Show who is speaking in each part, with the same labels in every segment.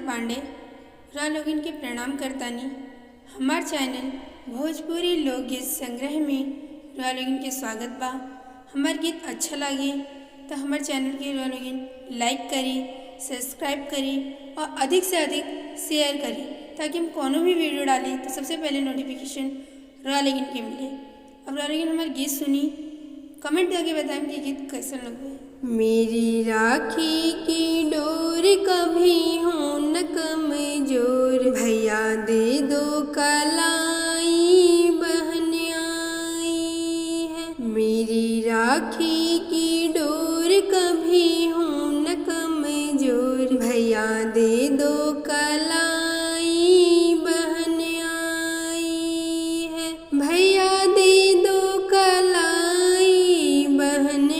Speaker 1: पांडे रा लोगिन के प्रणाम करतानी। हमार चैनल भोजपुरी लोकगीत संग्रह में रा लोगिन के स्वागत बा। हमार गीत अच्छा लगे तो हमार चैनल के रा लोगिन लाइक करी, सब्सक्राइब करी और अधिक से अधिक शेयर करी ताकि हम कोनो भी वीडियो डालें तो सबसे पहले नोटिफिकेशन रा लोगिन के मिले। अब रा लोगिन हमार गीत सुनी, कमेंट करके बताएं कि गीत कैसा लगे।
Speaker 2: मेरी राखी की डोर कभी हो न कमजोर, भैया दे दो कलाई बहन आई है। मेरी राखी की डोर कभी हो न कमजोर, भैया दे दो कलाई बहन आई है। भैया दे दो कलाई बहन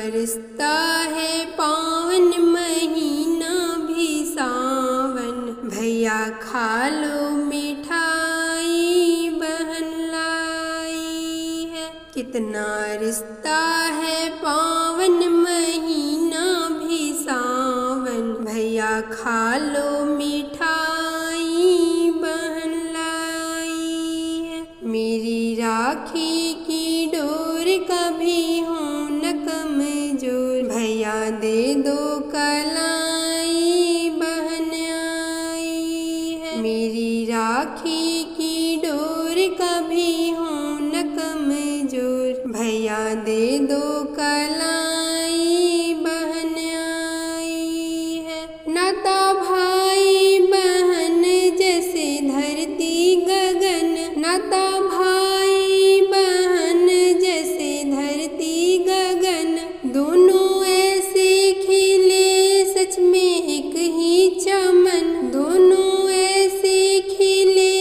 Speaker 2: रिश्ता है पावन महीना भी सावन, भैया खा लो मिठाई बहन लाई है। कितना रिश्ता है पावन महीना भी सावन, भैया खा लो मिठाई बहन लाई है। मेरी राखी की डोर कभी हो न कमजोर, भैया दे दो कलाई बहन आई है। मेरी राखी की डोर कभी हो न कमजोर, भैया दे दो कलाई बहन आई है। नाता भाई बहन जैसे धरती गगन, नाता भाई बहन जैसे धरती गगन, दोनों ऐसे खिले सच में एक ही चमन, दोनों ऐसे खिले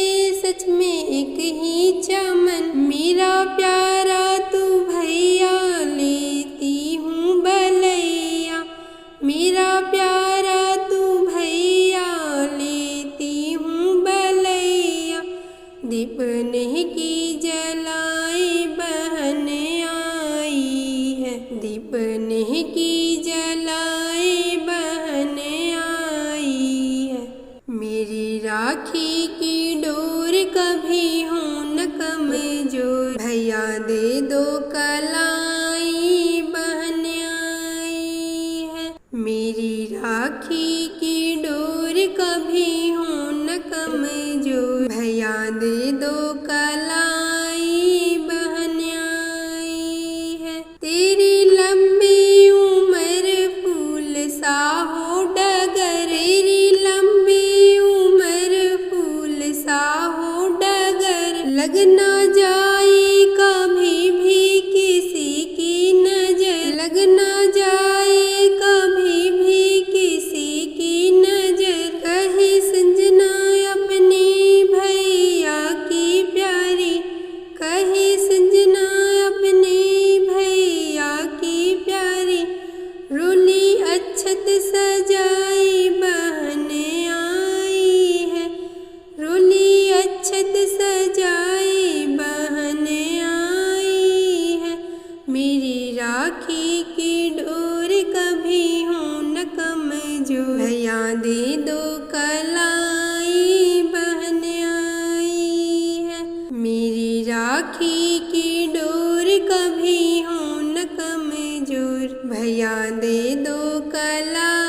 Speaker 2: सच में एक ही चमन। मेरा प्यारा तू भैया लेती हूँ बलैया, मेरा प्यारा तू भैया लेती हूँ बलैया। दीप नहीं की जलाए बहन आई है, दीप नहीं की जलाए बहन आई है। मेरी राखी की डोर कभी हो न कमजोर, भैया दे दो कलाई बहन आई है। मेरी राखी की डोर कभी हो न कमजोर, भैया दे दो कलाई बहन आई है। तेरी लंबी उम्र फूल सा हो डगर, तेरी लंबी उम्र फूल सा हो डगर, लग ना जाए कभी भी किसी की नजर, लग ना जाए कभी भी किसी की नजर। कहीं संजना अपनी भैया की प्यारी, कहीं संजना अपनी भैया की प्यारी, रोली अच्छत सजाई बहन आई है, रोली अच्छत सजाई बहन आई है। मेरी राखी की डोर कभी हो न कमजोर, भैया दे दो कलाई बहन आई है। मेरी राखी की डोर कभी हो न कमजोर, भैया दे दो कलाई।